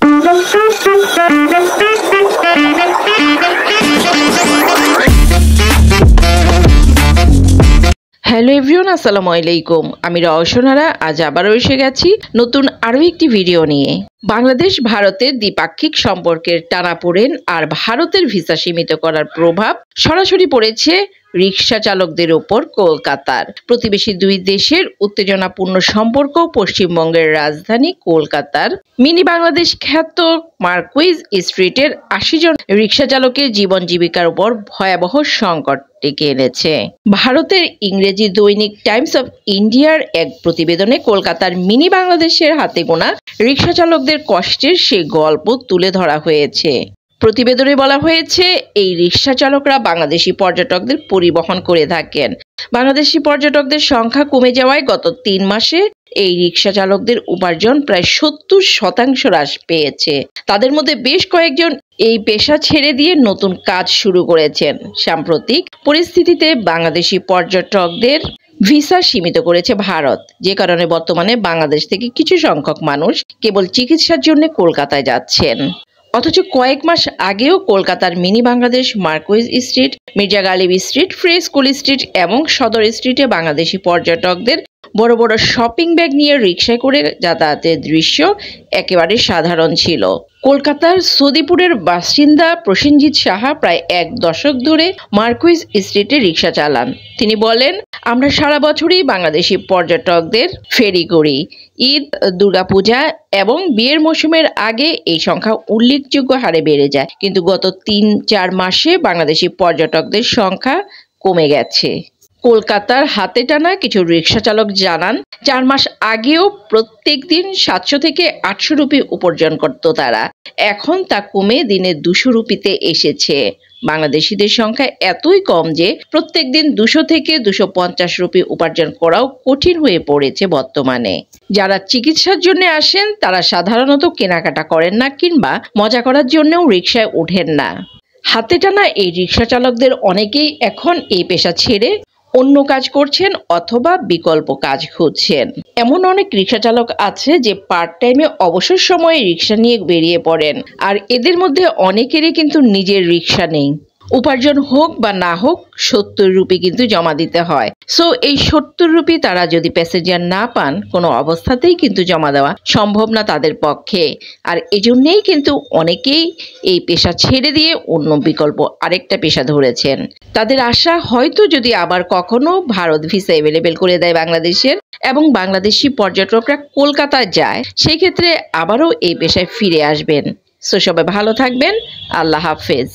Hello everyone, আসসালামু আলাইকুম। আমি রওশনারা আজ আবারও এসে গেছি নতুন আরও একটি ভিডিও নিয়ে। বাংলাদেশ ভারতের দ্বিপাক্ষিক সম্পর্কের টানাপোড়েন আর ভারতের ভিসা সীমিত করার প্রভাব সরাসরি পড়েছে রিক্সা চালকদের ওপর কলকাতার। প্রতিবেশী দুই দেশের উত্তেজনাপূর্ণ সম্পর্ক পশ্চিমবঙ্গের রাজধানী কলকাতার মিনি বাংলাদেশ খ্যাত মার্কুইজ স্ট্রিটের ৮০ জন রিক্সা চালকের জীবন জীবিকার উপর ভয়াবহ সংকট ডেকে এনেছে। ভারতের ইংরেজি দৈনিক টাইমস অফ ইন্ডিয়ার এক প্রতিবেদনে কলকাতার মিনি বাংলাদেশের হাতে গোনা রিক্সা চালকদের কষ্টের সেই গল্প তুলে ধরা হয়েছে। প্রতিবেদনে বলা হয়েছে, এই রিক্সা চালকরা বাংলাদেশি পর্যটকদের পরিবহন করে থাকেন। বাংলাদেশি পর্যটকদের সংখ্যা কমে যাওয়ায় গত ৩ মাসে এই রিক্সা চালকদের উপার্জন প্রায় ৭০% হ্রাস পেয়েছে। তাদের মধ্যে বেশ কয়েকজন এই পেশা ছেড়ে দিয়ে নতুন কাজ শুরু করেছেন। সাম্প্রতিক পরিস্থিতিতে বাংলাদেশি পর্যটকদের ভিসা সীমিত করেছে ভারত, যে কারণে বর্তমানে বাংলাদেশ থেকে কিছু সংখ্যক মানুষ কেবল চিকিৎসার জন্য কলকাতায় যাচ্ছেন। অথচ কয়েক মাস আগেও কলকাতার mini Bangladesh, Marquis street, Mirza Ghalib street, free school street এবং সদর স্ট্রিটে বাংলাদেশি পর্যটকদের বড় বড় শপিং ব্যাগ নিয়ে রিকশায় করে যাতায়াতের দৃশ্য একেবারে সাধারণ ছিল। কলকাতার সৌদিপুরের বাসিন্দা প্রসেনজিৎ সাহা প্রায় ১ দশক ধরে মার্কুইজ স্ট্রিটে রিকশা চালান। তিনি বলেন, আমরা সারা বছরই বাংলাদেশি পর্যটকদের ফেরি করি। ঈদ, দুর্গাপূজা এবং বিয়ের মৌসুমের আগে এই সংখ্যা উল্লেখযোগ্য হারে বেড়ে যায়, কিন্তু গত ৩-৪ মাসে বাংলাদেশি পর্যটকদের সংখ্যা কমে গেছে। কলকাতার হাতে টানা কিছু রিক্সা চালক জানান, ৪ মাস আগেও প্রত্যেক দিন ৭০০ থেকে ৮০০ রুপি উপার্জন করত তারা। এখন তা কমে দিনে ২০০ রুপিতে এসেছে। বাংলাদেশিদের সংখ্যা এতই কম যে প্রত্যেক দিন ২০০ থেকে ২৫০ রুপি উপার্জন করাও কঠিন হয়ে পড়েছে বর্তমানে। যারা চিকিৎসার জন্য আসেন তারা সাধারণত কেনাকাটা করেন না কিংবা মজা করার জন্যও রিক্সায় ওঠেন না। হাতে টানা এই রিক্সা চালকদের অনেকেই এখন এই পেশা ছেড়ে অন্য কাজ করছেন অথবা বিকল্প কাজ খুঁজছেন। এমন অনেক রিক্সা চালক আছে যে পার্ট টাইমে অবসর সময়ে রিক্সা নিয়ে বেরিয়ে পড়েন, আর এদের মধ্যে অনেকেরই কিন্তু নিজের রিক্সা নেই। উপার্জন হোক বা না হোক ৭০ রুপি কিন্তু জমা দিতে হয়। সো এই ৭০ রুপি তারা যদি প্যাসেঞ্জার না পান, কোনো অবস্থাতেই কিন্তু জমা দেওয়া সম্ভব না তাদের পক্ষে। আর এজন্যেই কিন্তু অনেকেই এই পেশা ছেড়ে দিয়ে অন্য বিকল্প আরেকটা পেশা ধরেছেন। তাদের আশা, হয়তো যদি আবার কখনো ভারত ভিসা অ্যাভেলেবেল করে দেয় বাংলাদেশের এবং বাংলাদেশি পর্যটকরা কলকাতায় যায়, সেই ক্ষেত্রে আবারও এই পেশায় ফিরে আসবেন। সো সবাই ভালো থাকবেন। আল্লাহ হাফেজ।